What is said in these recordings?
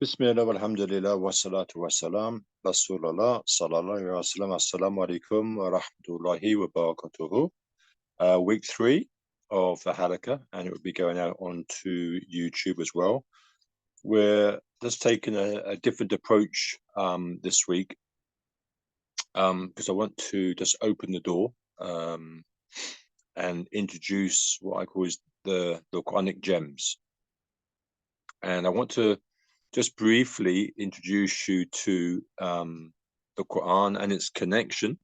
Bismillah, alhamdulillah, wa salatu wa salam, Rasulullah, sallallahu alayhi wa sallam, assalamu alaikum wa rahmatullahi wa barakatuhu. Week 3 of the Halaqah, and it will be going out onto YouTube as well. We're just taking a different approach this week because I want to just open the door and introduce what I call the Quranic gems. And I want to just briefly introduce you to the Quran and its connection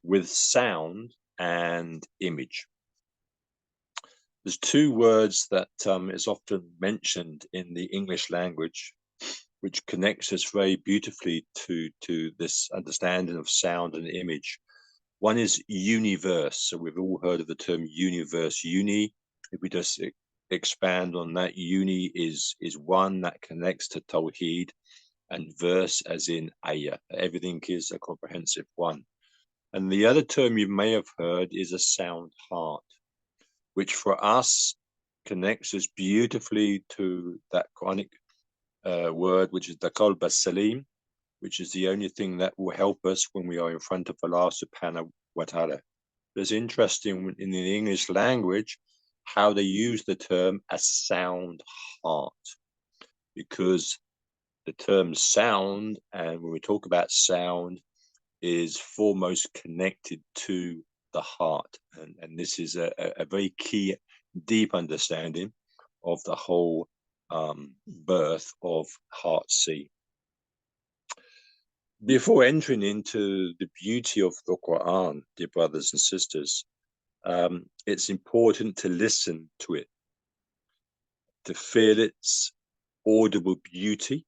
with sound and image. There's two words that is often mentioned in the English language, which connects us very beautifully to this understanding of sound and image. One is universe. So we've all heard of the term universe. Uni, if we just expand on that, uni is one that connects to Tawheed, and verse as in ayah. Everything is a comprehensive one. And the other term you may have heard is a sound heart, which for us connects us beautifully to that Quranic word, which is the qalb as-salim, which is the only thing that will help us when we are in front of Allah subhanahu wa ta'ala. It's interesting in the English language how they use the term a sound heart, because the term sound, and when we talk about sound, is foremost connected to the heart. And this is a very key, deep understanding of the whole birth of Heartsea. Before entering into the beauty of the Quran, dear brothers and sisters, it's important to listen to it, to feel its audible beauty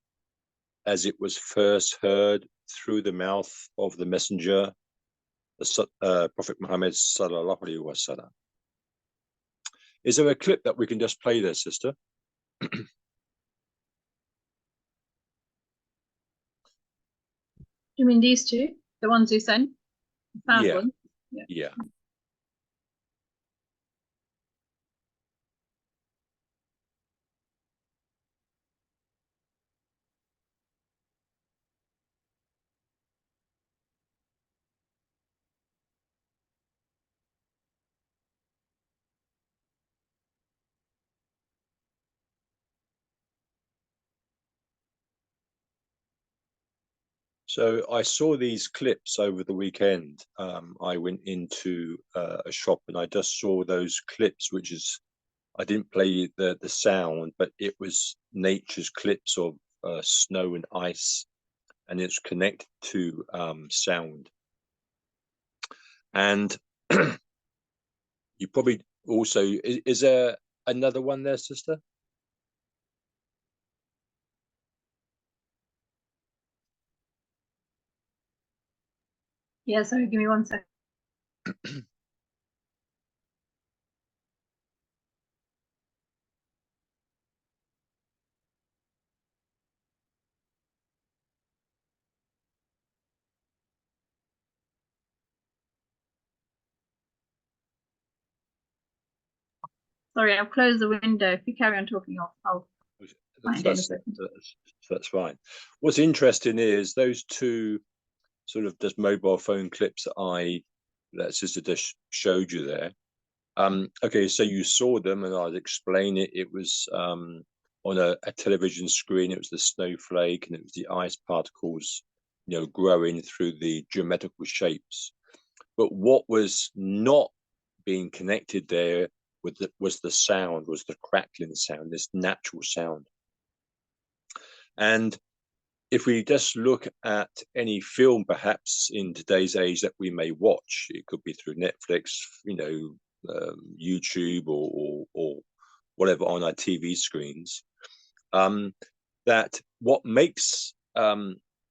as it was first heard through the mouth of the messenger, the Prophet Muhammad sallallahu alaihi wasallam. Is there a clip that we can just play there, sister? You mean these two? The ones you sent? Found Yeah. one? Yeah. So I saw these clips over the weekend. I went into a shop and I just saw those clips, which is, I didn't play the sound, but it was nature's clips of snow and ice, and it's connected to sound. And you probably also, is there another one there, sister? Yeah, sorry, give me 1 second. Sorry, I've closed the window. If you carry on talking, I'll find it in a second. That's fine. What's interesting is those two sort of just mobile phone clips that sister just showed you there. Okay, so you saw them, and I'll explain it. It was on a television screen. It was the snowflake, and it was the ice particles, growing through the geometrical shapes. But what was not being connected there was the sound, was the crackling sound, this natural sound. And if we just look at any film, perhaps in today's age that we may watch, it could be through Netflix, YouTube or whatever on our TV screens, that what makes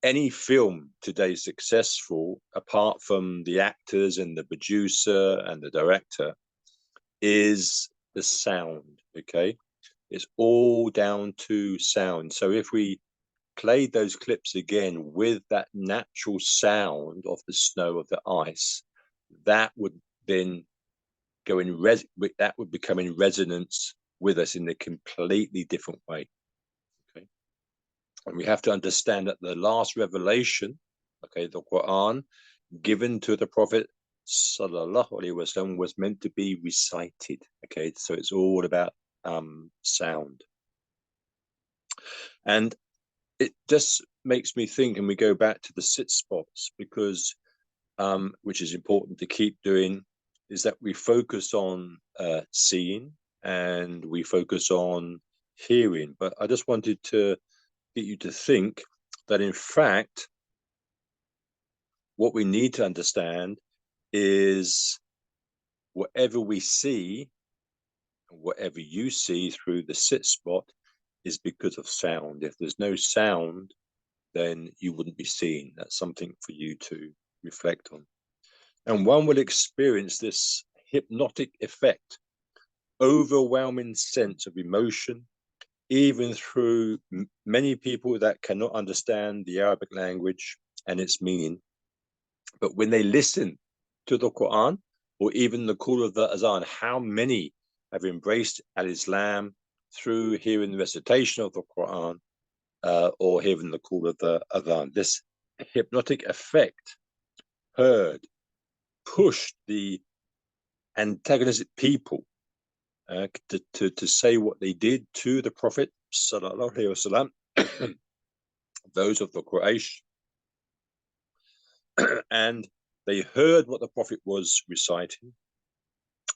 any film today successful, apart from the actors and the producer and the director, is the sound. Okay, it's all down to sound. So if we played those clips again with that natural sound of the snow, of the ice, that would then go that would become in resonance with us in a completely different way. Okay. And we have to understand that the last revelation, okay, the Quran, given to the Prophet sallallahu alaihi wasallam, was meant to be recited. Okay, so it's all about sound. And it just makes me think, and we go back to the sit spots, because which is important to keep doing, is that we focus on seeing and we focus on hearing. But I just wanted to get you to think that, in fact, what we need to understand is whatever we see, whatever you see through the sit spot, is because of sound. If there's no sound, then you wouldn't be seeing. That's something for you to reflect on. And one will experience this hypnotic effect, overwhelming sense of emotion, even through many people that cannot understand the Arabic language and its meaning. But when they listen to the Quran, or even the call of the Azan, how many have embraced al-Islam through hearing the recitation of the Quran, or hearing the call of the Adhan? This hypnotic effect heard, pushed the antagonistic people to say what they did to the Prophet sallallahu alaihi wasallam, those of the Quraysh, and they heard what the Prophet was reciting,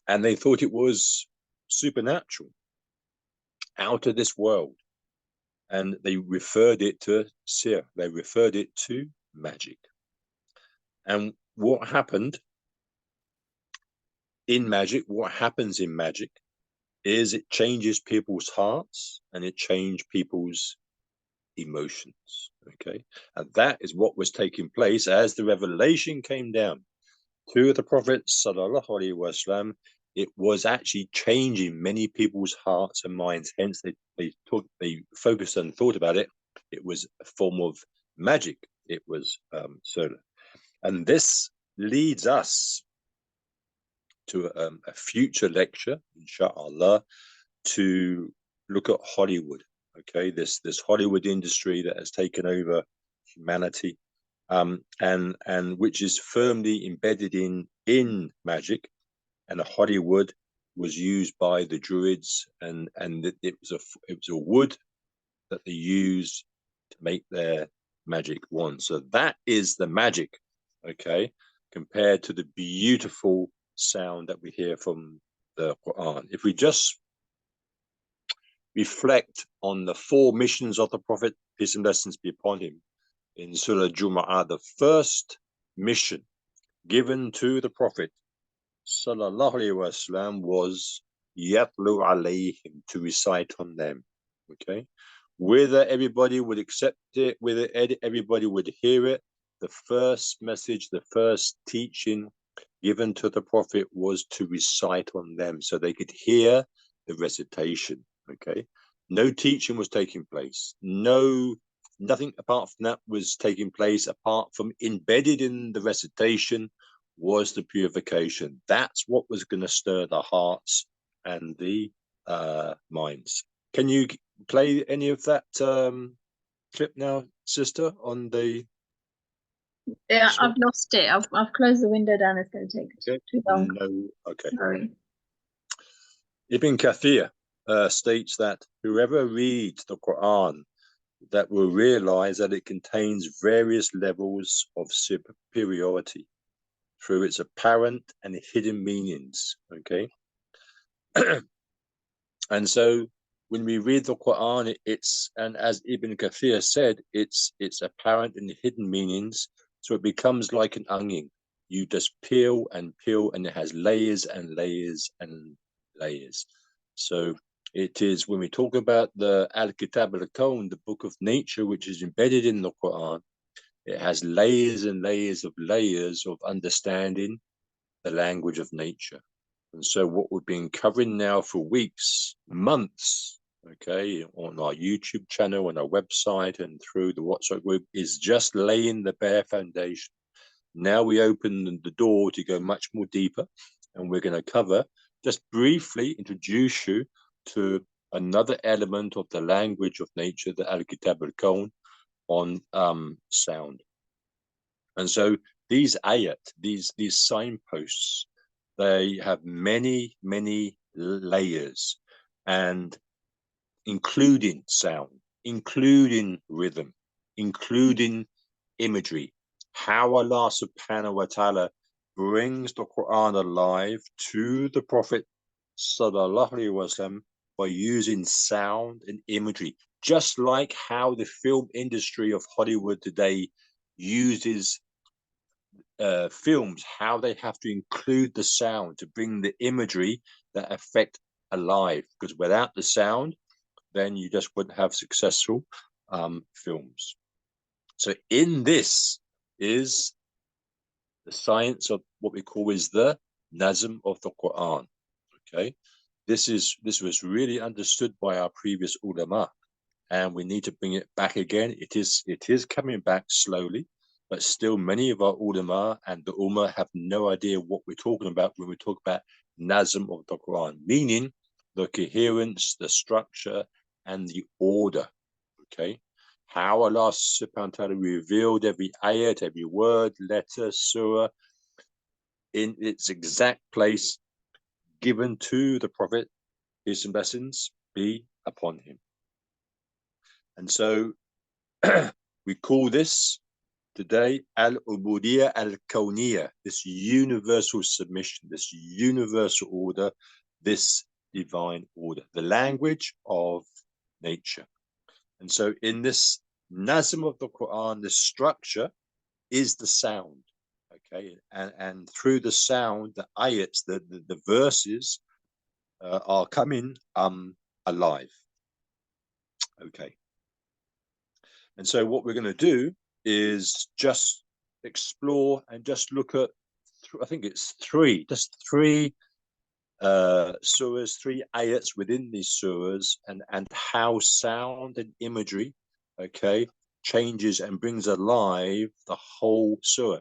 and they thought it was supernatural, out of this world, and they referred it to sihr. They referred it to magic. And what happened in magic? What happens in magic is it changes people's hearts and it changed people's emotions. Okay, and that is what was taking place as the revelation came down to the Prophet sallallahu alaihi wasallam. It was actually changing many people's hearts and minds. Hence, they focused and thought about it. It was a form of magic. It was solar, and this leads us to a future lecture, inshallah, to look at Hollywood. Okay, this Hollywood industry that has taken over humanity, and which is firmly embedded in magic. And Hollywood was used by the Druids, and it was a wood that they used to make their magic wand. So that is the magic, okay, compared to the beautiful sound that we hear from the Quran. If we just reflect on the 4 missions of the Prophet, peace and blessings be upon him, in Surah Jum'ah, the first mission given to the Prophet sallallahu alaihi wasallam was yatlu alayhim, to recite on them. Okay, whether everybody would accept it, whether everybody would hear it, the first message, the first teaching given to the Prophet was to recite on them so they could hear the recitation. Okay, no teaching was taking place. Nothing apart from that was taking place, apart from embedded in the recitation was the purification. That's what was going to stir the hearts and the minds. Can you play any of that clip now, sister, on the... Yeah, I've lost it. I've closed the window down. It's going to take too long. No, okay. Sorry. Ibn Kathir states that whoever reads the Quran, that will realize that it contains various levels of superiority through its apparent and hidden meanings. Okay. And so when we read the Quran, and as Ibn Kathir said, it's apparent and hidden meanings. So it becomes like an onion. You just peel and peel, and it has layers and layers and layers. So it is, when we talk about the Al-Kitab al-Kawn, the book of nature, which is embedded in the Quran, it has layers and layers of understanding the language of nature. And so what we've been covering now for weeks, months, okay, on our YouTube channel, on our website, and through the WhatsApp group, is just laying the bare foundation. Now we open the door to go much more deeper, and we're going to cover, just briefly introduce you to another element of the language of nature, the Al-Kitab al-Kawn, on sound. And so these ayat, these signposts, they have many layers, and including sound, including rhythm, including imagery. How Allah subhanahu wa ta'ala brings the Quran alive to the Prophet sallallahu alaihi wasallam by using sound and imagery, just like how the film industry of Hollywood today uses films, how they have to include the sound to bring the imagery that affect alive, because without the sound, then you just wouldn't have successful films. So in this is the science of what we call is the nazm of the Quran. Okay, this was really understood by our previous ulama, and we need to bring it back again. It is coming back slowly, but still many of our ulama and the ummah have no idea what we're talking about when we talk about nazm of the Quran, meaning the coherence, the structure, and the order. Okay, how Allah subhanahu wa ta'ala revealed every ayat, every word, letter, surah in its exact place, given to the Prophet, peace and blessings be upon him. And so we call this today al-ubudiyya al-kawniyya, this universal submission, this universal order, this divine order, the language of nature. And so in this nazm of the Quran, the structure is the sound. Okay, and through the sound, the ayats, the verses are coming alive. Okay, and so what we're going to do is just explore and just look at, I think it's just three surahs, three ayats within these surahs, and how sound and imagery, okay, changes and brings alive the whole surah.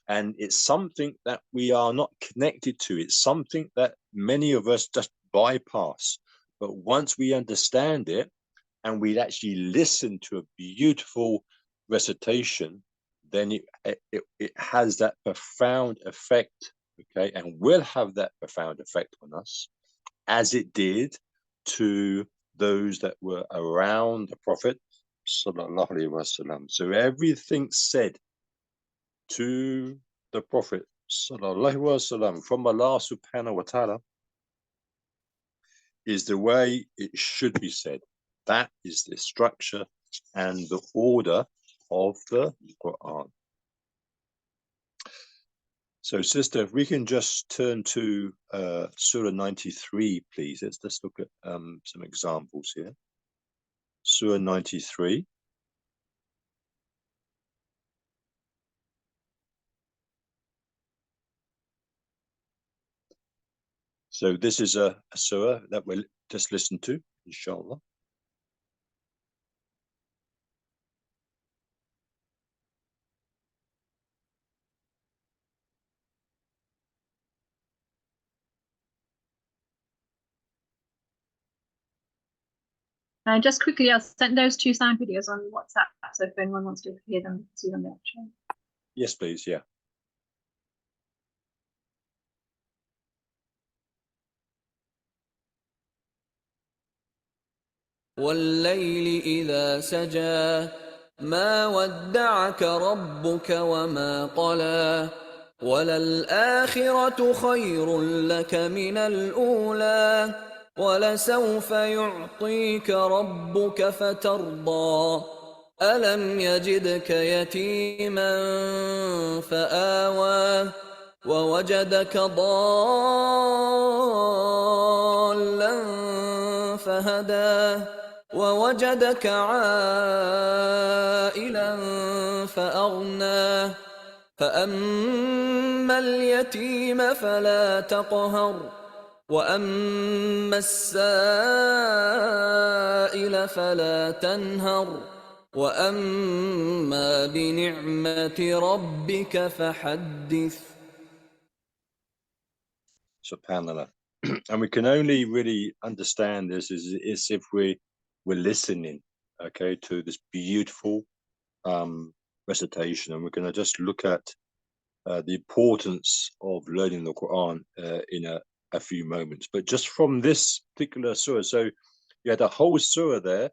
And it's something that we are not connected to. It's something that many of us just bypass. But once we understand it and we actually listen to a beautiful recitation, then it has that profound effect, okay, and will have that profound effect on us, as it did to those that were around the Prophet sallallahu alaihi wasallam. So everything said to the Prophet sallallahu alaihi wasallam from Allah subhanahu wa ta'ala is the way it should be said. That is the structure and the order of the Quran. So, sister, if we can just turn to Surah 93, please. Let's look at some examples here. Surah 93. So this is a surah that we'll just listen to, inshallah. Just quickly, I'll send those two sound videos on WhatsApp, so if anyone wants to hear them, see them there. Yes, please, yeah. والليل إذا سجى ما ودعك ربك وما قلى وللآخرة خير لك من الأولى ولسوف يعطيك ربك فترضى ألم يجدك يتيما فآوى ووجدك ضالا فهدى ووجدك عائلا فأغنى فأما اليتيم فلا تقهر وأما السائل فلا تنهر وأما بنعمة ربك فحدث. Subhanallah. And we can only really understand this is if we're listening, okay, to this beautiful recitation. And we're going to just look at the importance of learning the Quran in a few moments. But just from this particular surah, so you had a whole surah there,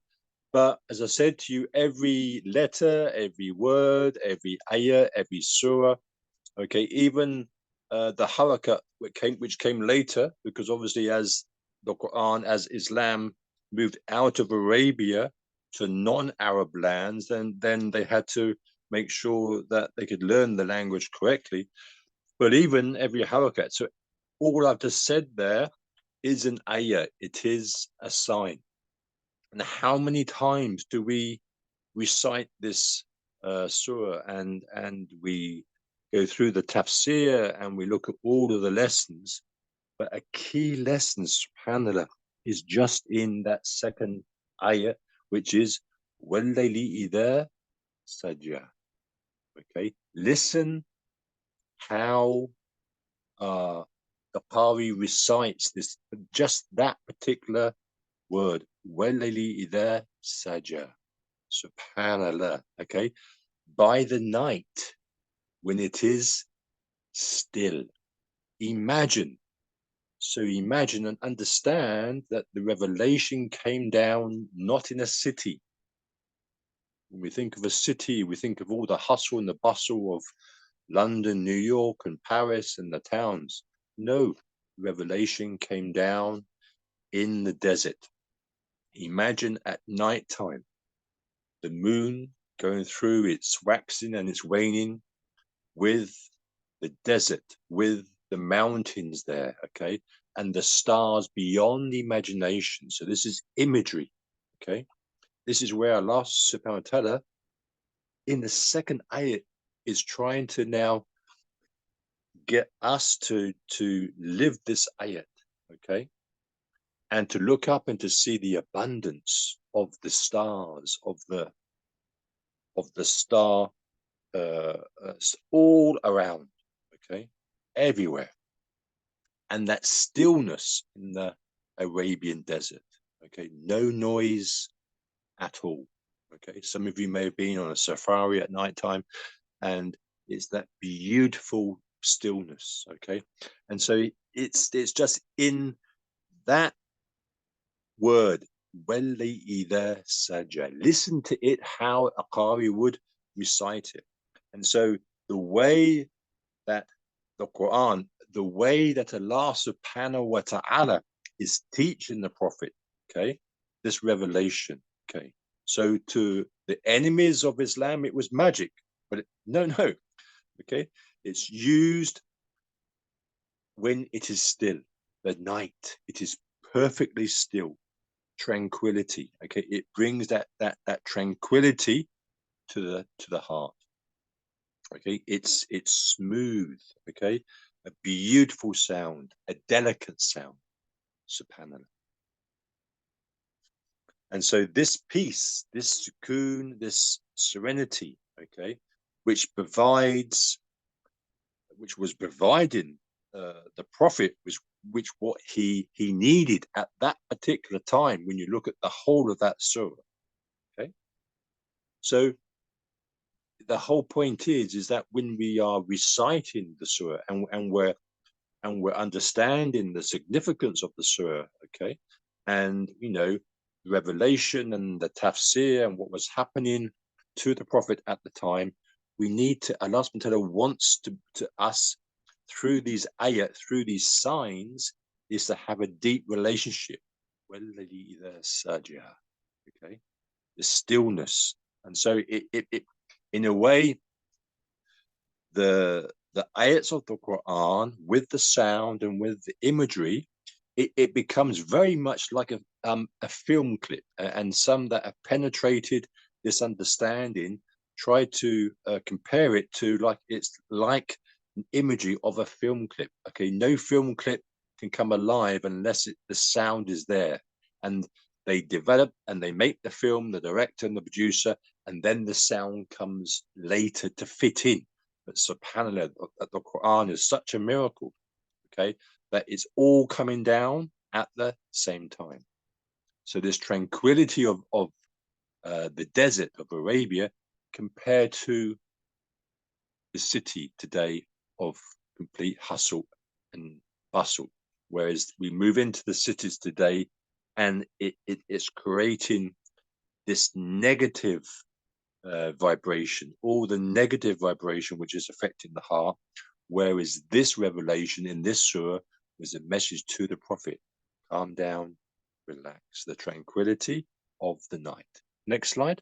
but as I said to you, every letter, every word, every ayah, every surah, okay, even the halaqah which came later, because obviously as the Quran, as Islam moved out of Arabia to non-Arab lands, then they had to make sure that they could learn the language correctly. But even every halaqah, so all I've just said there is an ayah, it is a sign. And how many times do we recite this surah and we go through the tafsir and we look at all of the lessons, but a key lesson, subhanallah, is just in that second ayah, which is وَاللَّيْلِ إِذَا سَجَى. Okay, listen how the Qari recites this, just that particular word, وَاللَّيْلِ إِذَا سَجَى. Subhanallah. Okay, by the night when it is still. Imagine. So imagine and understand that the revelation came down not in a city. When we think of a city, we think of all the hustle and the bustle of London, New York, and Paris and the towns. No, revelation came down in the desert. Imagine at night time, the moon going through its waxing and its waning with the desert, with the mountains there, okay, and the stars beyond imagination. So this is imagery, okay. This is where Allah subhanahu wa ta'ala in the second ayat is trying to now get us to live this ayat, okay, and to look up and to see the abundance of the stars, of the star all around, okay, everywhere. And that stillness in the Arabian desert, okay, no noise at all, okay. Some of you may have been on a safari at nighttime, and it's that beautiful stillness, okay. And so it's just in that word, وَاللَّيْلِ سَجَى. Listen to it how a Qari would recite it. And so the way that the Quran, the way that Allah subhanahu wa ta'ala is teaching the Prophet, okay, this revelation, okay. So to the enemies of Islam, it was magic, but no, okay. It's used when it is still, the night, it is perfectly still, tranquility, okay. It brings that tranquility to the heart. Okay, it's smooth, okay, a beautiful sound, a delicate sound, subhanallah. And so this peace, this sukoon, this serenity, okay, which was providing the Prophet, which what he needed at that particular time when you look at the whole of that surah, okay. So the whole point is that when we are reciting the surah and we're understanding the significance of the surah, okay, and you know, the revelation and the tafsir and what was happening to the Prophet at the time, we need to, Allah subhanahu wa ta'ala wants to us through these ayat, through these signs, is to have a deep relationship. Okay, the stillness. And so it in a way, the ayats of the Quran with the sound and with the imagery, it becomes very much like a film clip. And some that have penetrated this understanding try to compare it to it's like an imagery of a film clip. Okay, no film clip can come alive unless the sound is there. And they develop and they make the film, the director and the producer, and then the sound comes later to fit in. But subhanAllah, the Quran is such a miracle, okay, that it's all coming down at the same time. So this tranquility of the desert of Arabia compared to the city today of complete hustle and bustle. Whereas we move into the cities today and it's creating this negative vibration, all the negative vibration which is affecting the heart. Whereas this revelation in this surah was a message to the Prophet: calm down, relax, the tranquility of the night. Next slide.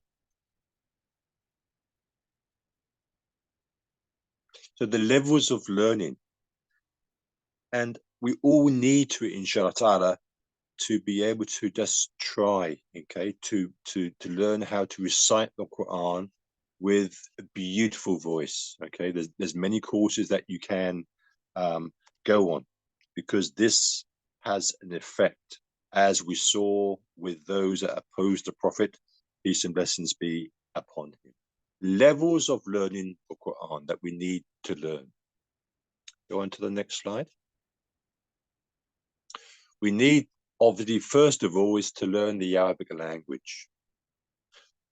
So the levels of learning, and we all need to, inshallah ta'ala, to be able to just try, okay, to learn how to recite the Quran with a beautiful voice. Okay, there's many courses that you can go on, because this has an effect, as we saw with those that opposed the Prophet, peace and blessings be upon him. Levels of learning the Quran that we need to learn. Go on to the next slide. We need, obviously, first of all, is to learn the Arabic language.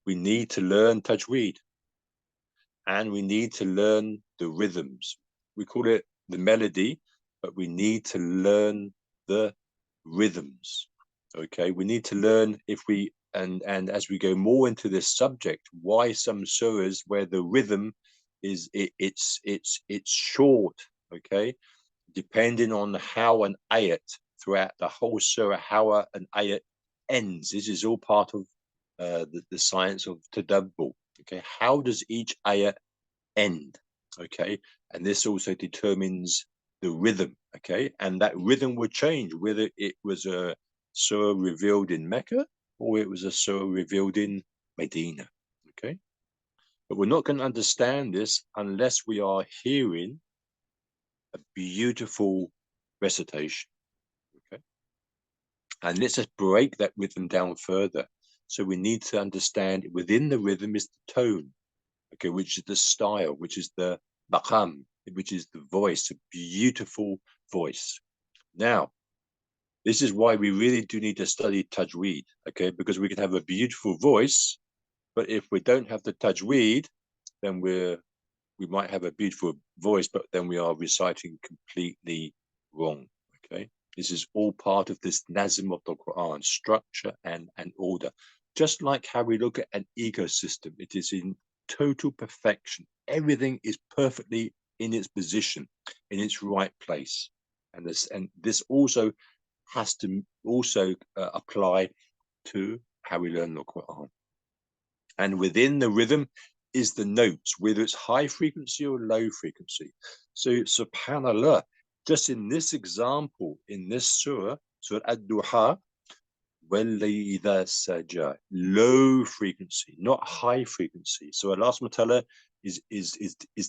We need to learn tajweed, and we need to learn the rhythms. We call it the melody, but we need to learn the rhythms. Okay, we need to learn, if we and as we go more into this subject, why some surahs where the rhythm is it's short. Okay, depending on how an ayat throughout the whole surah, how an ayat ends. This is all part of the science of tadabbur. Okay, how does each ayat end? Okay, and this also determines the rhythm. Okay, and that rhythm would change whether it was a surah revealed in Mecca or it was a surah revealed in Medina. Okay, but we're not going to understand this unless we are hearing a beautiful recitation. Okay, and let's just break that rhythm down further. So we need to understand within the rhythm is the tone, okay, which is the style, which is the maqam, which is the voice, a beautiful voice. Now, this is why we really do need to study tajweed, okay, because we can have a beautiful voice, but if we don't have the tajweed, then we might have a beautiful voice, but then we are reciting completely wrong. Okay, this is all part of this nazm of the Quran, structure and order. Just like how we look at an ecosystem, it is in total perfection. Everything is perfectly in its position, in its right place, and this also has to also apply to how we learn the Quran. And within the rhythm is the notes, whether it's high frequency or low frequency. So subhanallah, just in this example, in this surah, Surah Ad-Duha, وَاللَّيْلِ إِذَا سَجَى, low frequency, not high frequency. So Allah subhanahu wa ta'ala is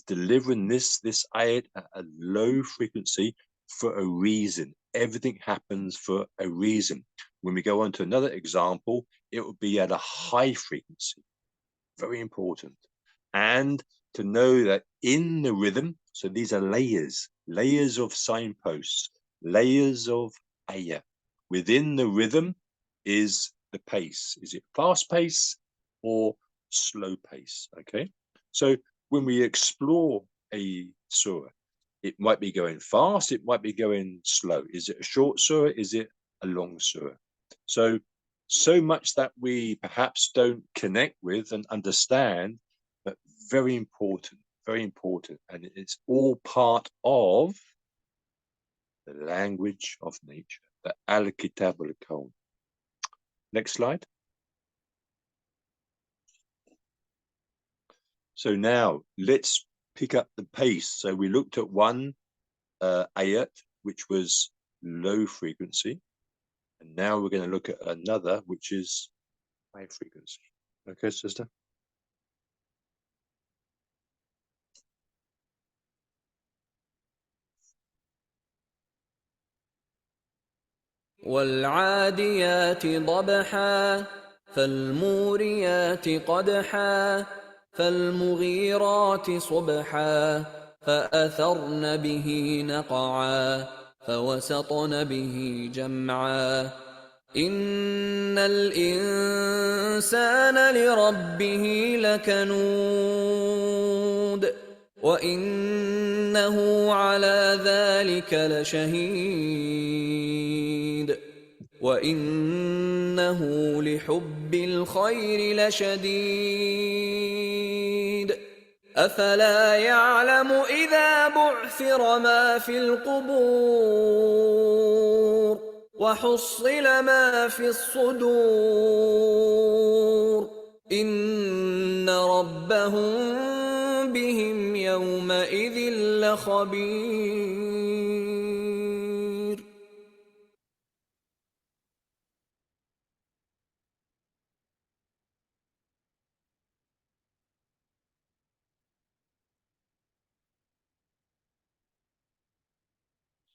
delivering this ayat at a low frequency for a reason. Everything happens for a reason. When we go on to another example, it will be at a high frequency. Very important. And to know that in the rhythm, so these are layers of signposts, layers of ayah. Within the rhythm is the pace. Is it fast pace or slow pace? Okay. So when we explore a surah, it might be going fast, it might be going slow. Is it a short surah? Is it a long surah? So much that we perhaps don't connect with and understand, but very important, and it's all part of the language of nature, the al-kitab al-kawn. Next slide. So now let's pick up the pace. So we looked at one ayat, which was low frequency, and now we're going to look at another, which is high frequency. Okay, sister? والعاديات ضبحا فالموريات قدحا فالمغيرات صبحا فأثرن به نقعا فوسطن به جمعا إن الإنسان لربه لكنود وإنه على ذلك لشهيد وإنه لحب الخير لشديد أفلا يعلم إذا بعثر ما في القبور وحصل ما في الصدور إن ربهم بهم يومئذ لخبير.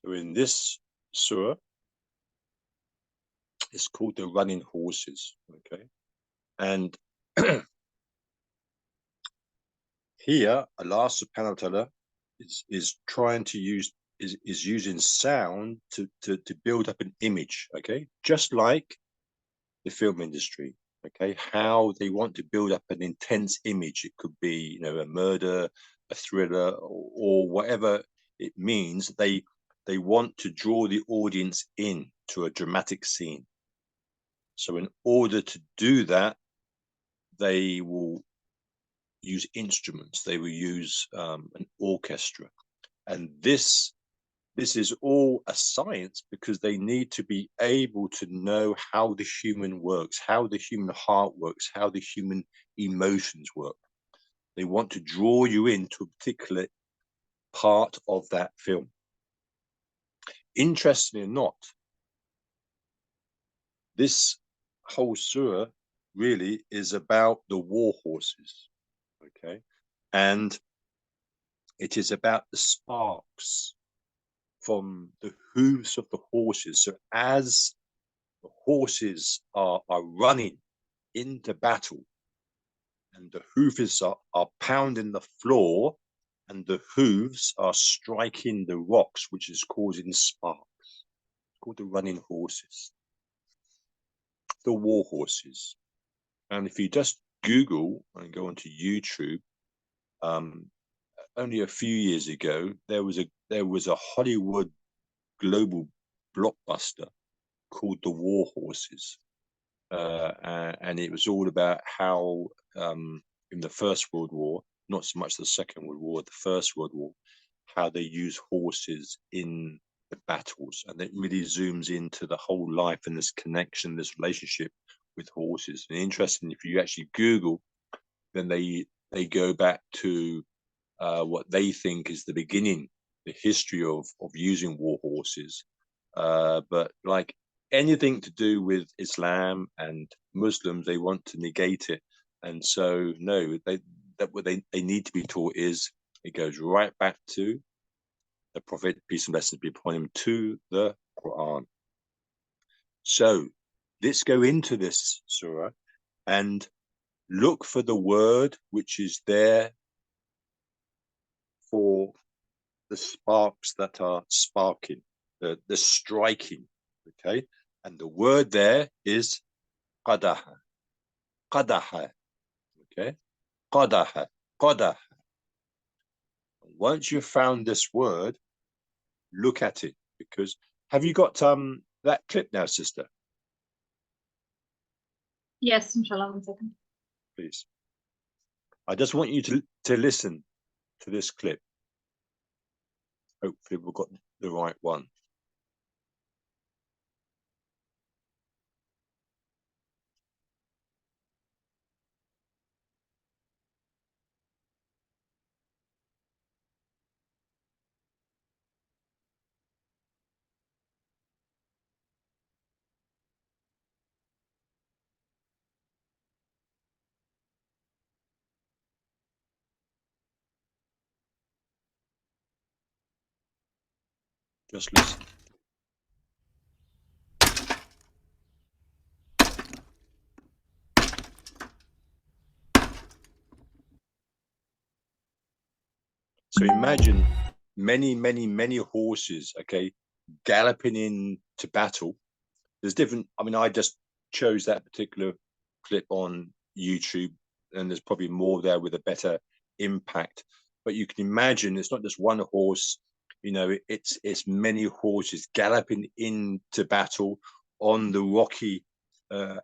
So in this surah, it's called the running horses. Okay, and here Allah subhanahu wa ta'ala is trying to use is using sound to build up an image, okay, just like the film industry, okay, how they want to build up an intense image. It could be, you know, a murder, a thriller, or whatever it means. They want to draw the audience in to a dramatic scene. So in order to do that, they will use instruments, they will use an orchestra, and this is all a science, because they need to be able to know how the human works, how the human heart works, how the human emotions work. They want to draw you into a particular part of that film. Interestingly or not, this whole surah really is about the war horses, okay, and it is about the sparks from the hooves of the horses. So as the horses are running into battle, and the hooves are pounding the floor, and the hooves are striking the rocks, which is causing sparks. It's called the running horses, the war horses. And if you just Google and go onto YouTube, only a few years ago, there was a Hollywood global blockbuster called The War Horses, and it was all about how in the First World War, not so much the Second World War, the First World War, how they use horses in the battles, and it really zooms into the whole life and this connection, this relationship with horses. And interesting, if you actually Google, then they go back to what they think is the beginning, the history of using war horses. But like anything to do with Islam and Muslims, they want to negate it. And so, no, what they need to be taught is, it goes right back to the Prophet, peace and blessings be upon him, to the Quran. So let's go into this surah and look for the word which is there for the sparks that are sparking, the striking, okay? And the word there is qadaha, qadaha, okay? Qadaha, qadaha. Once you've found this word, look at it, because have you got that clip now, sister? Yes, inshallah, 1 second. Please. I just want you to listen to this clip. Hopefully we've got the right one. Just listen. So imagine many horses, okay, galloping into battle. There's different, I mean, I just chose that particular clip on YouTube, and there's probably more there with a better impact. But you can imagine it's not just one horse, you know, it's many horses galloping into battle on the rocky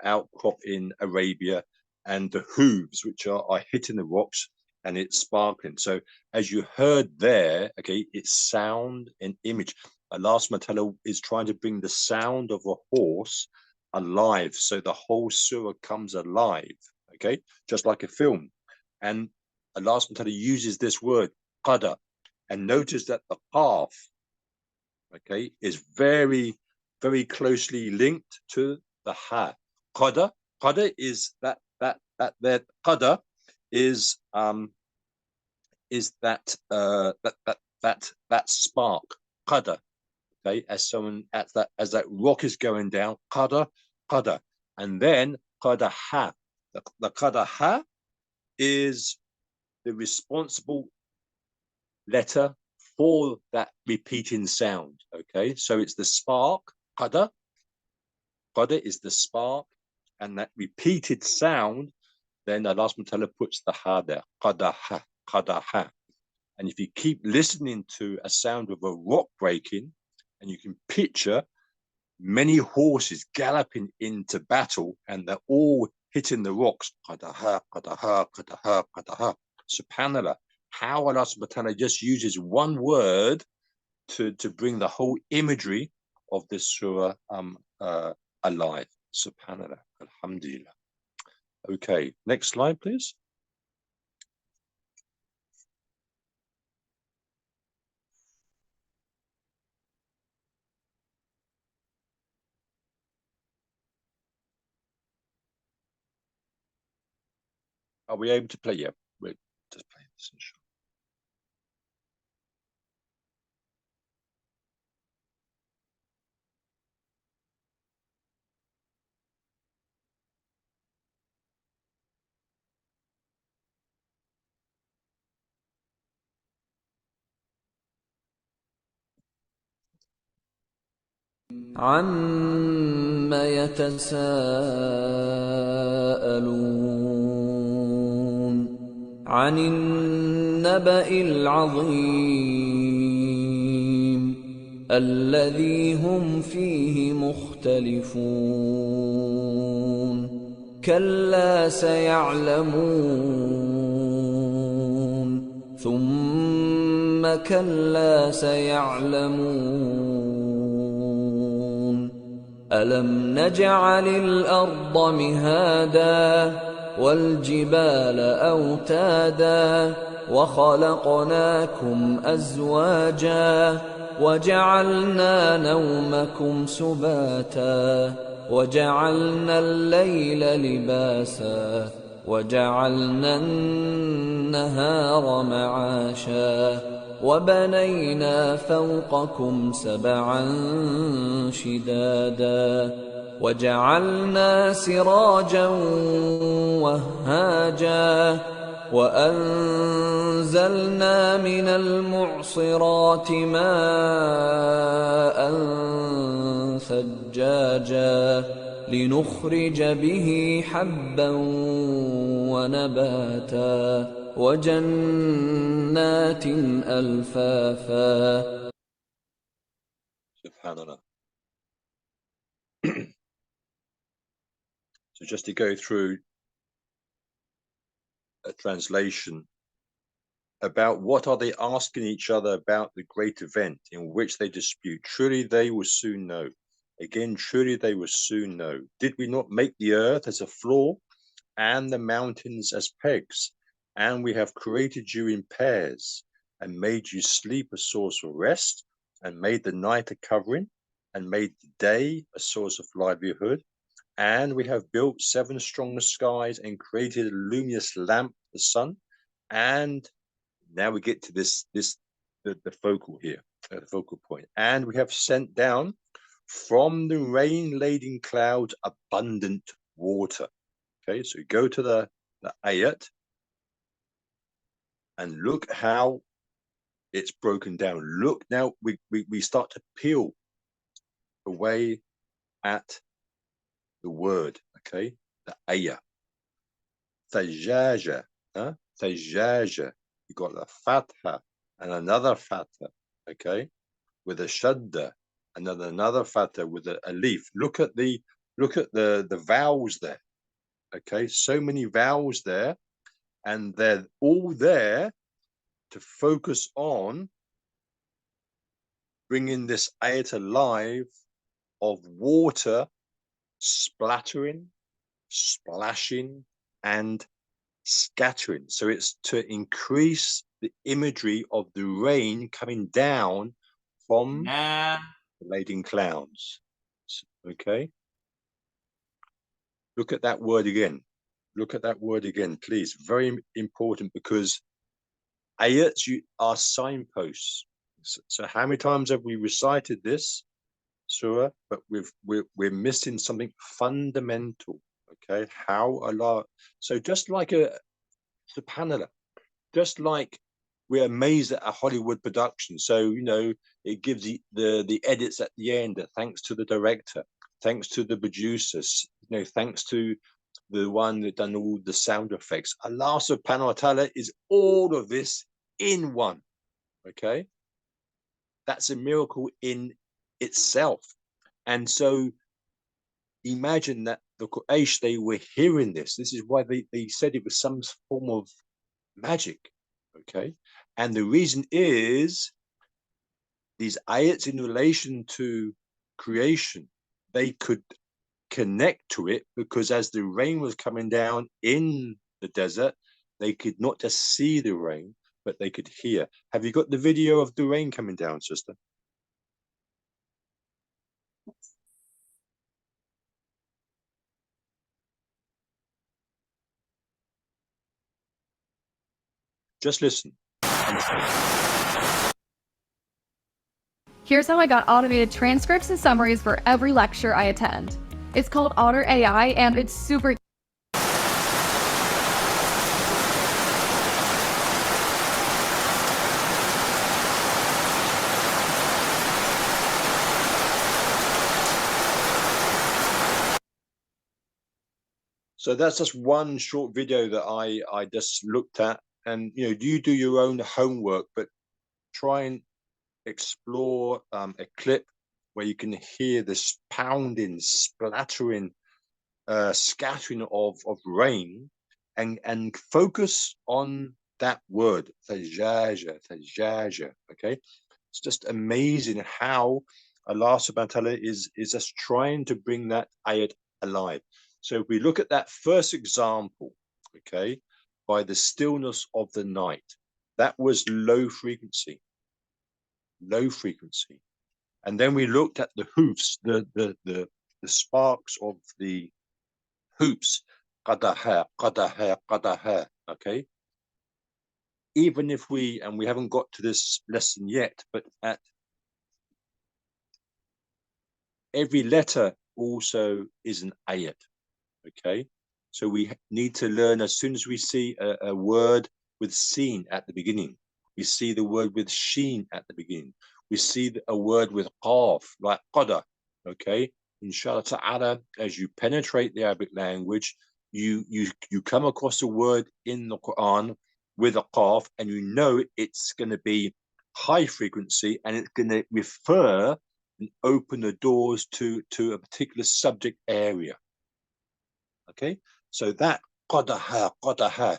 outcrop in Arabia, and the hooves which are hitting the rocks, and it's sparkling. So as you heard there, okay, it's sound and image. Allah subhanahu is trying to bring the sound of a horse alive, so the whole surah comes alive, okay, just like a film. And Allah subhanahu uses this word qadar, and notice that the qaf, okay, is very, very closely linked to the ha. Qadar is that qadar is that spark, qadar. Okay, as that rock is going down, qadar, and then qadaha. The qadaha is the responsible letter for that repeating sound. Okay, so it's the spark, qadar is the spark, and that repeated sound, then Allah subhanahu wa ta'ala puts the ha there, qadaha. And if you keep listening to a sound of a rock breaking, and you can picture many horses galloping into battle, and they're all hitting the rocks. Qadaha, qadaha, qadaha, qadaha. Subhanallah, how Allah subhanahu wa ta'ala just uses one word to bring the whole imagery of this surah alive. Subhanallah, alhamdulillah. Okay, next slide, please. Are we able to play? Yeah, we're just playing this. Inshallah. عَمَّ يَتَسَاءَلُونَ عَنِ النَّبَإِ الْعَظِيمِ الَّذِي هُمْ فِيهِ مُخْتَلِفُونَ كَلَّا سَيَعْلَمُونَ ثُمَّ كَلَّا سَيَعْلَمُونَ أَلَمْ نَجْعَلِ الْأَرْضَ مِهَادًا وَالْجِبَالَ أَوْتَادًا وَخَلَقْنَاكُمْ أَزْوَاجًا وَجَعَلْنَا نَوْمَكُمْ سُبَاتًا وَجَعَلْنَا اللَّيْلَ لِبَاسًا وَجَعَلْنَا النَّهَارَ مَعَاشًا وَبَنَيْنَا فَوْقَكُمْ سَبْعًا شِدَادًا وَجَعَلْنَا سِرَاجًا وَهَّاجًا وَأَنزَلْنَا مِنَ الْمُعْصِرَاتِ مَاءً ثَجَّاجًا لِنُخْرِجَ بِهِ حَبًّا وَنَبَاتًا وَجَنَّاتٍ أَلْفَافًا. Subhanallah. So just to go through a translation about what are they asking each other about the great event in which they dispute. Truly they will soon know. Again, truly they will soon know. Did we not make the earth as a floor and the mountains as pegs? And we have created you in pairs and made you sleep a source of rest, and made the night a covering, and made the day a source of livelihood. And we have built 7 strong skies and created a luminous lamp, the sun. And now we get to the focal here, the focal point. And we have sent down from the rain-laden clouds abundant water. Okay, so go to the ayat and look how it's broken down. Look, now we start to peel away at the word, okay? The ayah. Thajaja, huh? Thajaja. You got the fatha and another fatha, okay? With a shadda and then another fatha with a alif. Look at the vowels there, okay? So many vowels there, and they're all there to focus on bringing this ayat alive of water splattering, splashing, and scattering. So it's to increase the imagery of the rain coming down from the laden clouds. Okay. Look at that word again. Look at that word again, please. Very important, because ayats are signposts. So how many times have we recited this surah? But we're missing something fundamental. Okay, how Allah. So just like subhanallah, just like we're amazed at a Hollywood production. So, it gives the edits at the end, thanks to the director, thanks to the producers, thanks to the one that done all the sound effects. Allah subhanahu wa ta'ala is all of this in one. Okay. That's a miracle in itself. And so imagine that the Quraysh, they were hearing this. This is why they said it was some form of magic. Okay. And the reason is these ayats in relation to creation, they could connect to it, because as the rain was coming down in the desert, they could not just see the rain, but they could hear. Have you got the video of the rain coming down, sister? Just listen. Here's how I got automated transcripts and summaries for every lecture I attend. It's called Otter AI, and it's super. So that's just one short video that I just looked at. And you do your own homework, but try and explore a clip where you can hear this pounding, splattering, scattering of rain, and focus on that word, tajaja. Okay, it's just amazing how Allah subhanahu wa ta'ala is just trying to bring that ayat alive. So if we look at that first example, okay, by the stillness of the night, that was low frequency. And then we looked at the hoofs, the sparks of the hoops, qadaha, okay. Even if we haven't got to this lesson yet, but at every letter also is an ayat, okay. So we need to learn, as soon as we see a word with seen at the beginning, we see the word with sheen at the beginning, we see a word with qaf, like qada, okay. Inshallah ta'ala, as you penetrate the Arabic language, you come across a word in the Quran with a qaf, and it's going to be high frequency, and it's going to refer and open the doors to a particular subject area. Okay, so that qadaha,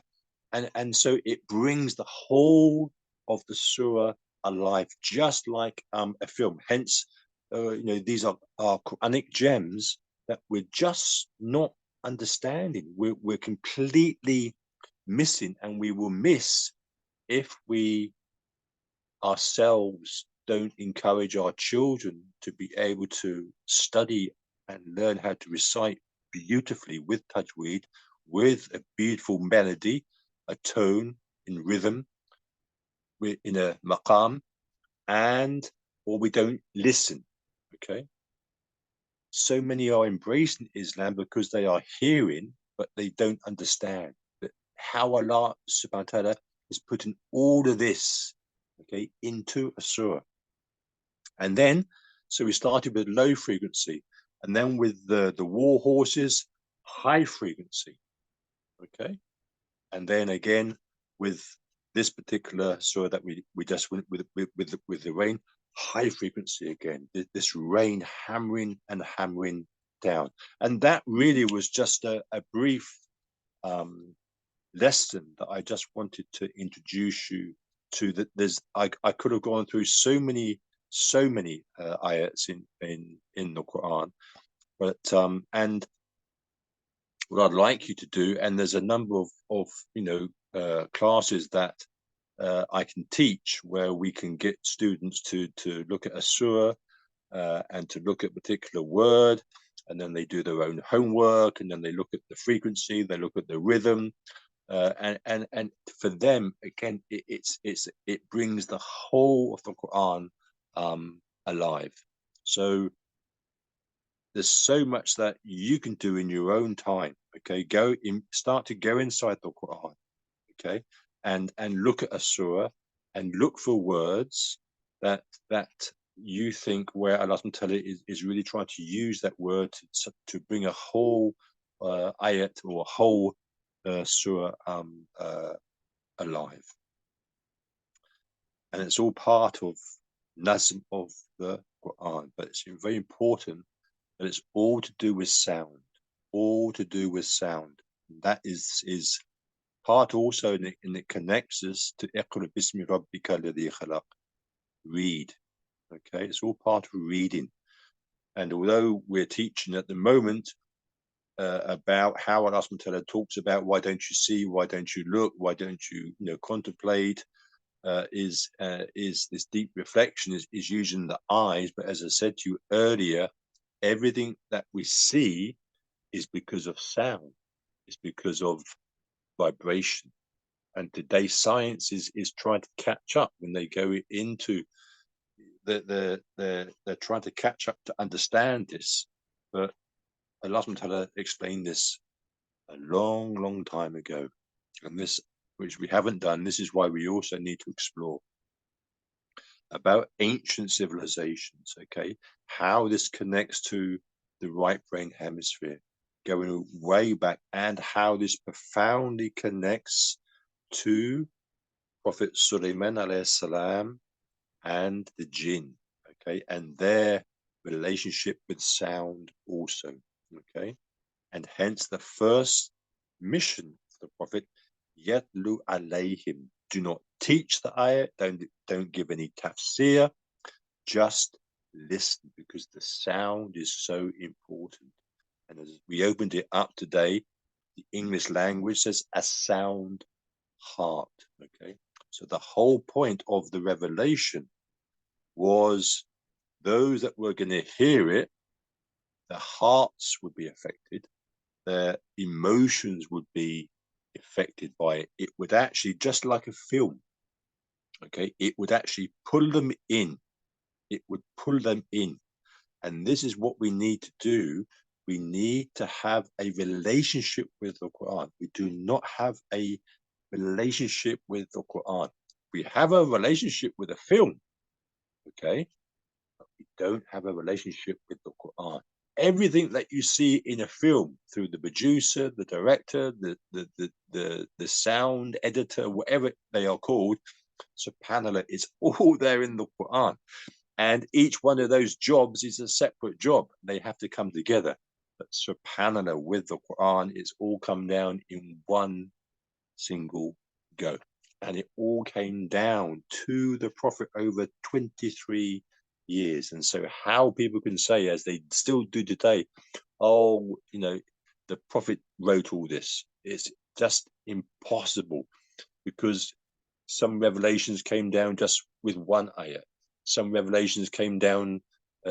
and so it brings the whole of the surah alive, just like a film. Hence, these are Quranic gems that we're just not understanding. We're completely missing, and we will miss if we ourselves don't encourage our children to be able to study and learn how to recite beautifully with tajweed, with a beautiful melody, a tone in rhythm, in a maqam, or we don't listen. Okay. So many are embracing Islam because they are hearing, but they don't understand that how Allah subhanahu wa ta'ala is putting all of this, okay, into a surah. And then So we started with low frequency, and then with the war horses, high frequency. Okay, and then again with this particular surah that we just went with the rain, high frequency again. This rain hammering and hammering down, and that really was just a brief lesson that I just wanted to introduce you to. That I could have gone through so many ayats in the Quran, but and what I'd like you to do, and there's a number of classes that I can teach where we can get students to look at a surah and to look at a particular word, and then they do their own homework, and then they look at the frequency, they look at the rhythm, and for them again, it brings the whole of the Quran alive. So there's so much that you can do in your own time. Okay, start to go inside the Quran. Okay, and look at a surah and look for words that you think where Allah is really trying to use that word to bring a whole ayat or a whole surah alive. And it's all part of nazm of the Quran, but it's very important that it's all to do with sound, all to do with sound. That is part also, and it connects us to Iqra bismi rabbika alladhi khalaq. Read. Okay, it's all part of reading. And although we're teaching at the moment about how Allah talks about why don't you see, why don't you look, why don't you contemplate, is this deep reflection is using the eyes. But as I said to you earlier, everything that we see is because of sound, it's because of vibration. And today science is trying to catch up. When they go into they're trying to catch up to understand this, but Allah explained this a long time ago, and this, which we haven't done, this is why we also need to explore about ancient civilizations. Okay, how this connects to the right brain hemisphere, going way back, and how this profoundly connects to Prophet Sulaiman alayhi salam and the jinn, okay, and their relationship with sound also. Okay, and hence the first mission of the Prophet, yatlu alayhim, do not teach the ayah, don't give any tafsir, just listen, because the sound is so important. And as we opened it up today, the English language says a sound heart. Okay, so the whole point of the revelation was those that were going to hear it, their hearts would be affected, their emotions would be affected by it. It would actually, just like a film, okay, it would actually pull them in. It would pull them in. And this is what we need to do. We need to have a relationship with the Quran. We do not have a relationship with the Quran. We have a relationship with a film, okay, but we don't have a relationship with the Quran. Everything that you see in a film, through the producer, the director, the sound editor, whatever they are called, subhanallah, it's all there in the Quran. And each one of those jobs is a separate job. They have to come together. But subhanallah, with the Quran, it's all come down in one single go. And it all came down to the Prophet over 23 years. And so how people can say, as they still do today, oh, the Prophet wrote all this, it's just impossible, because some revelations came down just with one ayah. Some revelations came down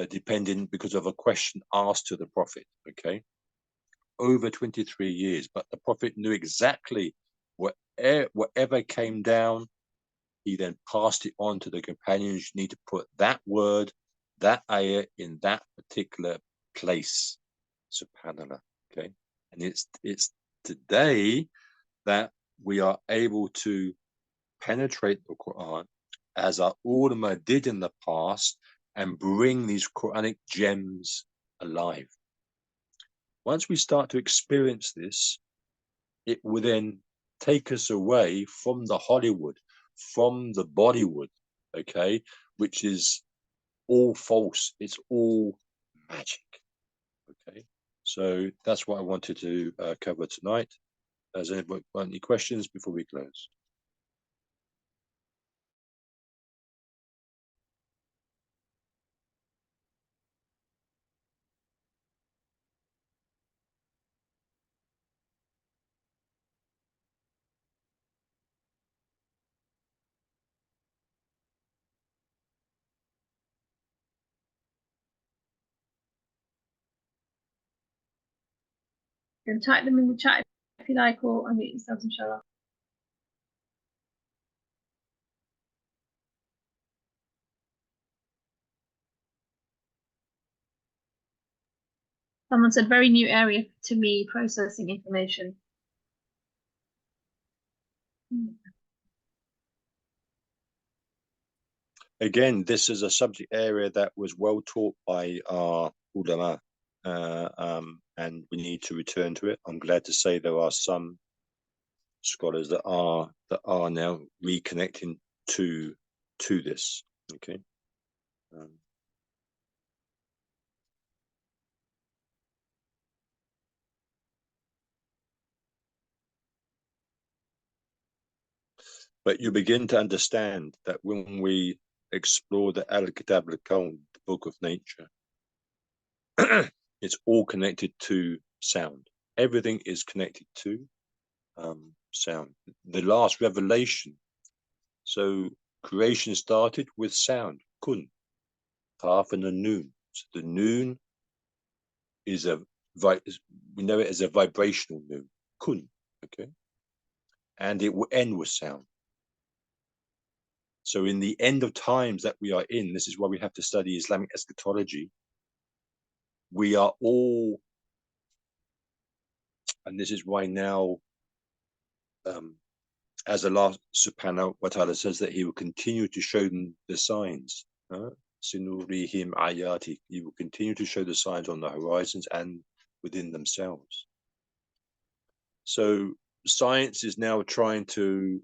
depending because of a question asked to the Prophet, okay? Over 23 years, but the Prophet knew exactly whatever came down. He then passed it on to the companions. You need to put that word, that ayah, in that particular place. Subhanallah, okay? And it's today that we are able to penetrate the Quran, as our ulama did in the past, and bring these Quranic gems alive. Once we start to experience this, it will then take us away from the Hollywood, from the Bollywood, okay, which is all false. It's all magic, okay. So that's what I wanted to cover tonight. Has anybody got any questions before we close? You can type them in the chat if you like, or unmute yourselves, inshallah. Someone said, very new area to me, processing information. Again, this is a subject area that was well taught by our ulama, and we need to return to it. I'm glad to say there are some scholars that are now reconnecting to this. Okay. But you begin to understand that when we explore the Al-Kitab al-Kawn, the book of nature, it's all connected to sound. Everything is connected to sound. The last revelation. So creation started with sound. Kun, Kaf and a noon. So the noon is we know it as a vibrational noon. Kun, okay? And it will end with sound. So in the end of times that we are in, this is why we have to study Islamic eschatology. We are all, and this is why now, as Allah subhanahu wa ta'ala says that he will continue to show them the signs. Sinurihim ayati. He will continue to show the signs on the horizons and within themselves. So science is now trying to,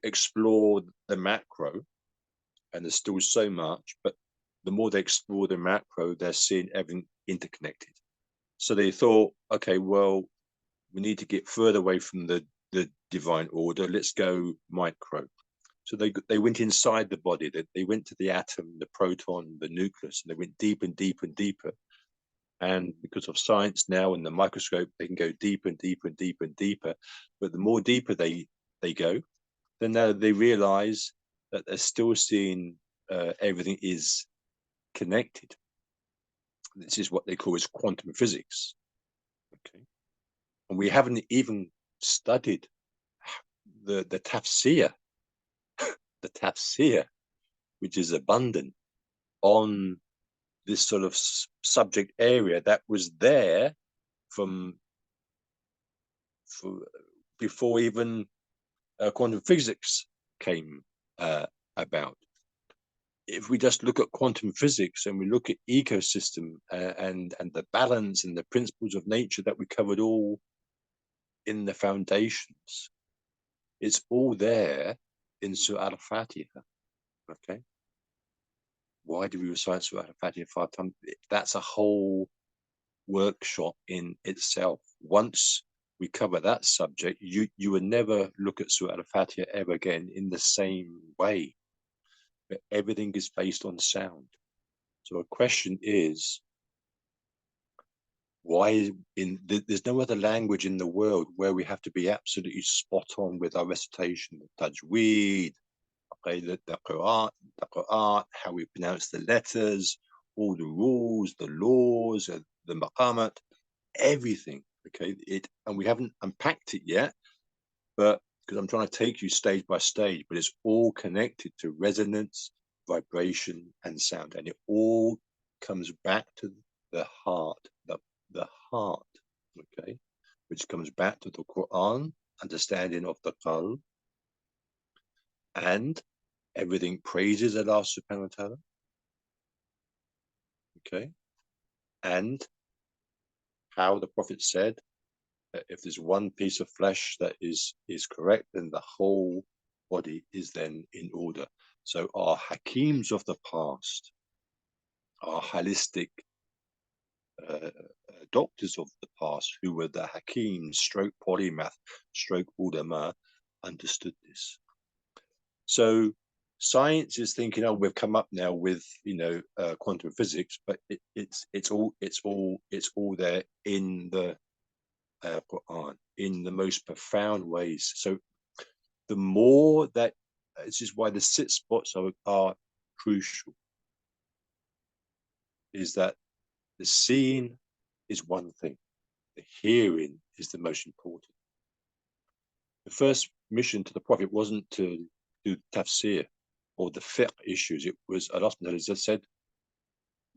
explore the macro, and there's still so much, but the more they explore the macro, they're seeing everything interconnected. So they thought, okay, well, we need to get further away from the divine order. Let's go micro. So they went inside the body. They went to the atom, the proton, the nucleus, and they went deeper and deeper and deeper. And because of science now and the microscope, they can go deeper and deeper and deeper and deeper. But the more deeper they go, then now they realize that they're still seeing everything is connected. This is what they call as quantum physics. Okay, and we haven't even studied the tafsir, the tafsir, which is abundant on this sort of subject area that was there from before even quantum physics came about. If we just look at quantum physics and we look at ecosystem and the balance and the principles of nature that we covered all in the foundations, it's all there in Surah Al-Fatiha. Okay. Why do we recite Surah Al-Fatiha 5 times? That's a whole workshop in itself. Once we cover that subject, you will never look at Surah Al-Fatiha ever again in the same way. But everything is based on sound. So a question is, why there's no other language in the world where we have to be absolutely spot on with our recitation, the tajweed, the Quran, how we pronounce the letters, all the rules, the laws, the maqamat, everything. Okay, and we haven't unpacked it yet, but because I'm trying to take you stage by stage, but it's all connected to resonance, vibration, and sound, and it all comes back to the heart, the heart, okay, which comes back to the Quran, understanding of the qalb, and everything praises Allah subhanahu wa ta'ala. okay? And how the Prophet said, if there's one piece of flesh that is correct, then the whole body is then in order. So our Hakims of the past, our holistic doctors of the past, who were the Hakims, stroke polymath, stroke ulama, understood this. So science is thinking, oh, we've come up now with, you know, quantum physics, but it's all there in the Quran in the most profound ways. So the more that, this is why the sit spots are crucial, is that the seeing is one thing, the hearing is the most important. The first mission to the Prophet wasn't to do tafsir or the fiqh issues. It was, Allah just said,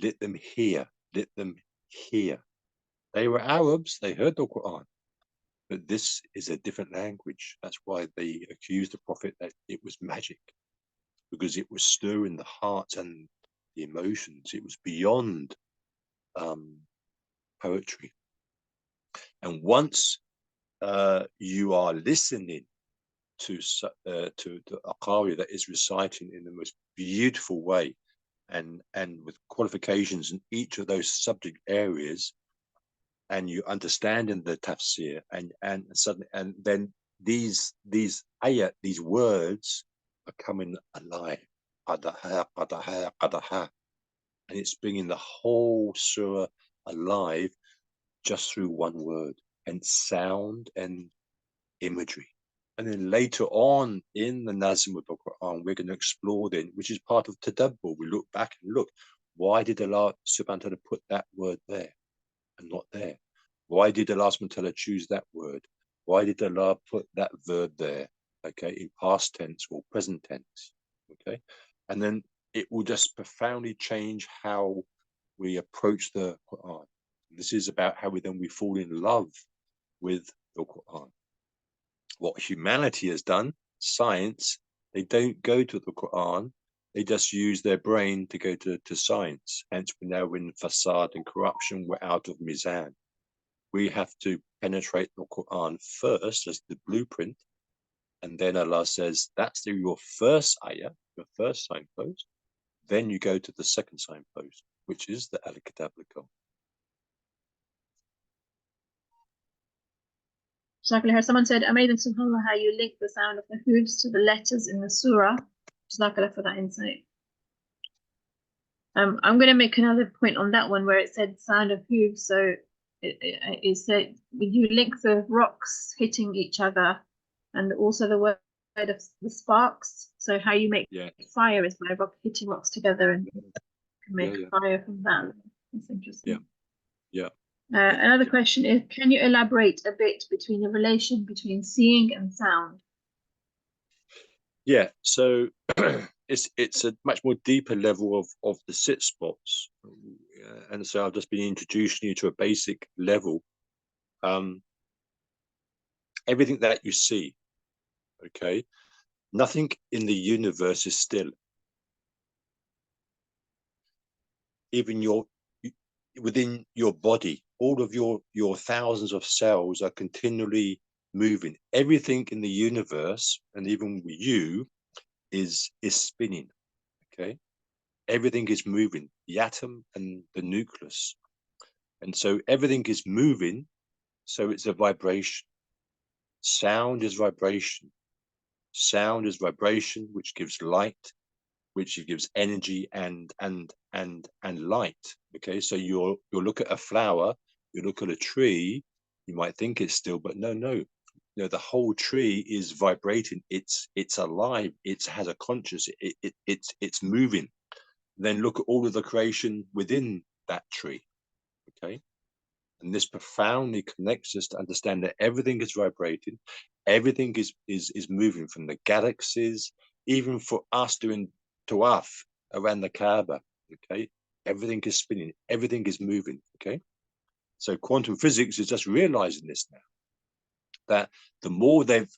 let them hear, let them hear. They were Arabs, they heard the Quran, but this is a different language. That's why they accused the Prophet that it was magic, because it was stirring the hearts and the emotions. It was beyond poetry. And once you are listening to the Aqari that is reciting in the most beautiful way, and with qualifications in each of those subject areas, and you understanding the tafsir, and suddenly, and then these ayat, these words are coming alive, qadaha, qadaha, qadaha, and it's bringing the whole surah alive just through one word, and sound and imagery. And then later on in the Nazm of the Quran, we're going to explore then, which is part of Tadabbur. We look back and look, why did Allah subhanahu wa ta'ala put that word there and not there? Why did Allah subhanahu wa ta'ala choose that word? Why did Allah put that verb there, okay, in past tense or present tense, okay? And then it will just profoundly change how we approach the Quran. This is about how we fall in love with the Quran. What humanity has done, science, they don't go to the Quran, they just use their brain to go to science. Hence we're now in fasad and corruption, we're out of mizan. We have to penetrate the Quran first as the blueprint, and then Allah says, that's your first ayah, your first signpost. Then you go to the second signpost, which is the Al-Kitab al-Kawn. Jazakallah. Someone said, amazing, subhanAllah, how you link the sound of the hooves to the letters in the surah. Jazakallah for that insight. I'm going to make another point on that one where it said sound of hooves. So it said you link the rocks hitting each other, and also the word of the sparks. So how you make fire is by hitting rocks together, and you can make fire from that. That's interesting. Yeah. Another question is, can you elaborate a bit between the relation between seeing and sound? Yeah, so it's a much more deeper level of the sit spots, and so I've just been introducing you to a basic level. Everything that you see, okay, nothing in the universe is still. Even within your body, all of your thousands of cells are continually moving. Everything in the universe, and even with you, is spinning. Okay, everything is moving, the atom and the nucleus, and so everything is moving. So it's a vibration. Sound is vibration. Sound is vibration, which gives light, which gives energy and light. Okay, so you'll look at a flower, you look at a tree, you might think it's still, but no, the whole tree is vibrating. It's alive. It has a conscious. It's moving. Then look at all of the creation within that tree. Okay, and this profoundly connects us to understand that everything is vibrating, everything is moving, from the galaxies, even for us doing tawaf around the Kaaba. Okay, everything is spinning, everything is moving. Okay, so quantum physics is just realizing this now, that the more they've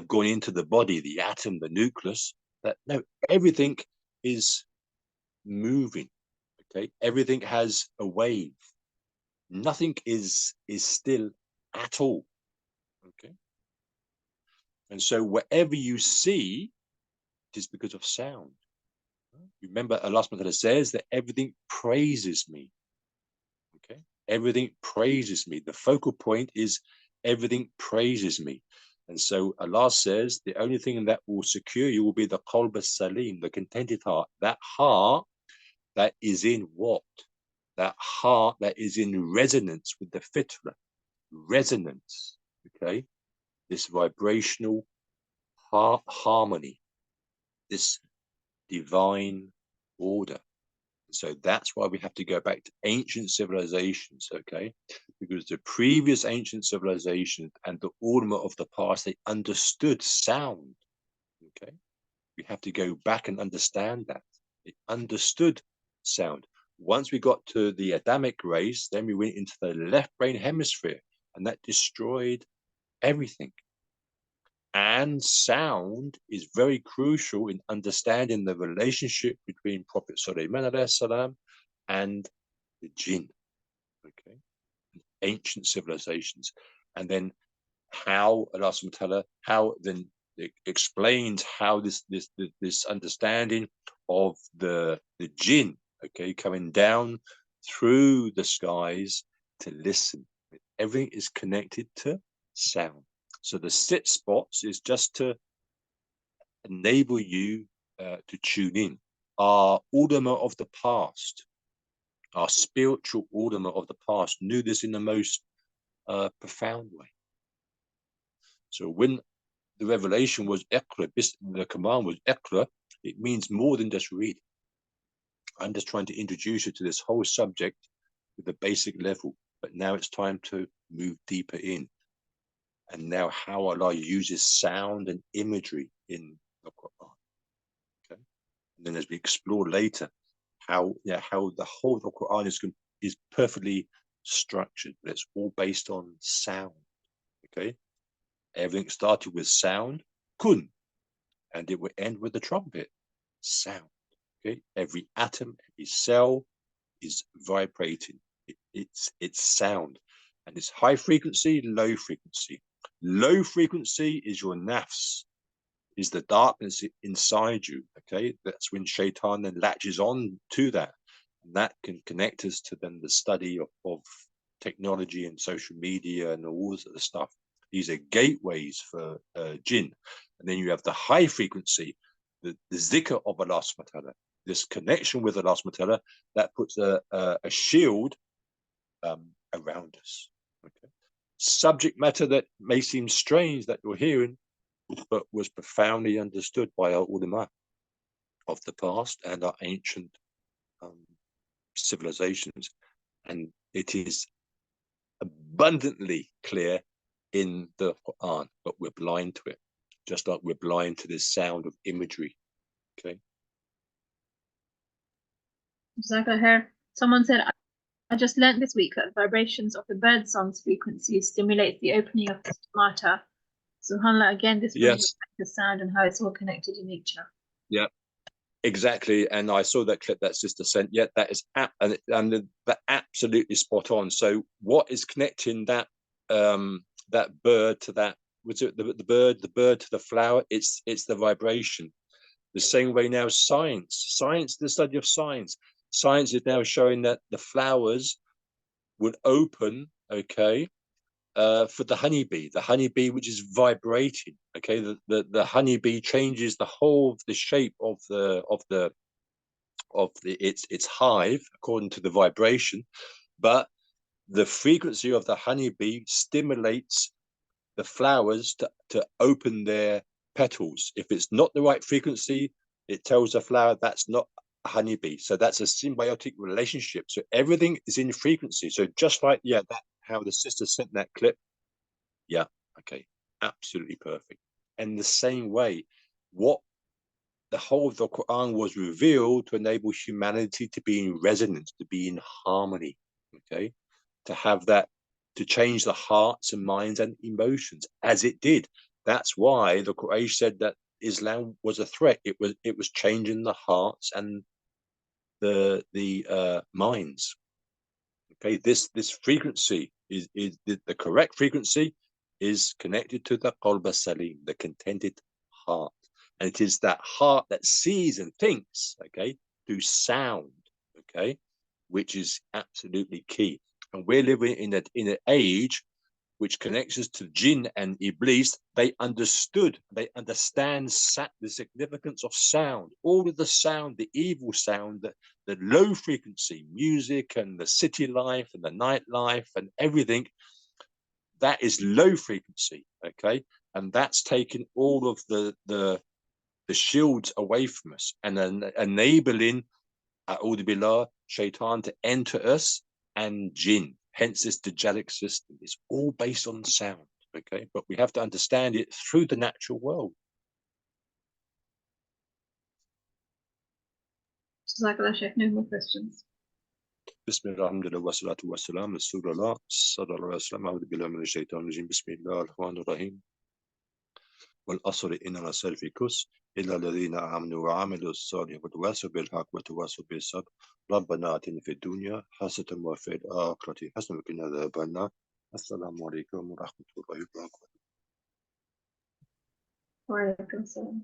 gone into the body, the atom, the nucleus, that no, everything is moving. Okay, everything has a wave. Nothing is still at all. Okay, and so whatever you see, it is because of sound. Remember, Allah subhanahu wa ta'ala says that everything praises me. Okay, everything praises me. The focal point is everything praises me. And so Allah says the only thing that will secure you will be the qalb as-salim, the contented heart. That heart that is in what? That heart that is in resonance with the fitrah. Resonance, okay? This vibrational harmony, this divine order. So that's why we have to go back to ancient civilizations, okay? Because the previous ancient civilizations and the ulama of the past, they understood sound, okay? We have to go back and understand that. They understood sound. Once we got to the Adamic race, then we went into the left brain hemisphere, and that destroyed everything. And sound is very crucial in understanding the relationship between Prophet Sulaiman alayhi salam and the jinn, okay, ancient civilizations, and then how Allah subhanahu wa ta'ala, how then it explains how this understanding of the jinn, okay, coming down through the skies to listen. Everything is connected to sound. So the sit spots is just to enable you to tune in. Our ulama of the past, our spiritual ulama of the past knew this in the most profound way. So when the revelation was Iqra, the command was Iqra, it means more than just read. I'm just trying to introduce you to this whole subject at the basic level, but now it's time to move deeper in. And now how Allah uses sound and imagery in the Quran. Okay, and then as we explore later, how the whole of the Quran is perfectly structured, but it's all based on sound. Okay, everything started with sound, kun, and it will end with the trumpet, sound. Okay, every atom, every cell is vibrating. It's sound, and it's high frequency, low frequency. Low frequency is your nafs, is the darkness inside you. Okay, that's when shaitan then latches on to that, and that can connect us to then the study of technology and social media and all this other stuff. These are gateways for jinn. And then you have the high frequency, the zikr of Allah subhanahu wa ta'ala, this connection with Allah subhanahu wa ta'ala, that puts a shield around us. Okay, subject matter that may seem strange that you're hearing, but was profoundly understood by our ulama of the past and our ancient civilizations. And it is abundantly clear in the Quran, but we're blind to it, just like we're blind to this sound of imagery. Okay. Someone said, I just learned this week that vibrations of the bird song's frequency stimulates the opening of the stomata. SubhanAllah, again, this brings us back to sound and how it's all connected in nature. Yeah, exactly. And I saw that clip that sister sent. Yeah, that is absolutely spot on. So what is connecting that that bird to that, was it the bird to the flower? It's the vibration. The same way now science, the study of science is now showing that the flowers would open, okay, for the honeybee, which is vibrating. Okay, the honeybee changes the whole the shape of its hive according to the vibration, but the frequency of the honeybee stimulates the flowers to open their petals. If it's not the right frequency, it tells the flower that's not a honeybee. So that's a symbiotic relationship. So everything is in frequency. So just like, yeah, that how the sister sent that clip. Yeah, okay, absolutely perfect. And the same way, what the whole of the Quran was revealed to enable humanity to be in resonance, to be in harmony, okay, to have that, to change the hearts and minds and emotions as it did. That's why the Quraysh said that Islam was a threat. It was changing the hearts and the minds. Okay, this frequency is the correct frequency is connected to the qalb salim, the contented heart, and it is that heart that sees and thinks, okay, through sound, okay, which is absolutely key. And we're living in an age which connects us to jinn and Iblees. They understand the significance of sound, all of the sound, the evil sound, the low frequency music and the city life and the nightlife and everything. That is low frequency, okay? And that's taken all of the shields away from us and enabling A'udhu Billah, shaitan to enter us and jinn. Hence this Dajjalic system is all based on sound, okay? But we have to understand it through the natural world. Jazakallah, Sheikh. No more questions. Bismillah, alhamdulillah, wa salatu wa salam, Rasulullah, sallallahu alayhi wa sallam, a'udhu billahi minash shaitanir rajim, bismillah ar-rahmanir rahim. والأصل إن الرسائل في كس إلا الذين آمنوا وعملوا الصالحات وتواصوا بالحق وتواصوا بالصبر ربنا آتنا في الدنيا حسنة وفي الآخرة حسنة وقنا عذاب النار السلام عليكم ورحمة الله وبركاته. Wa alaikum salam.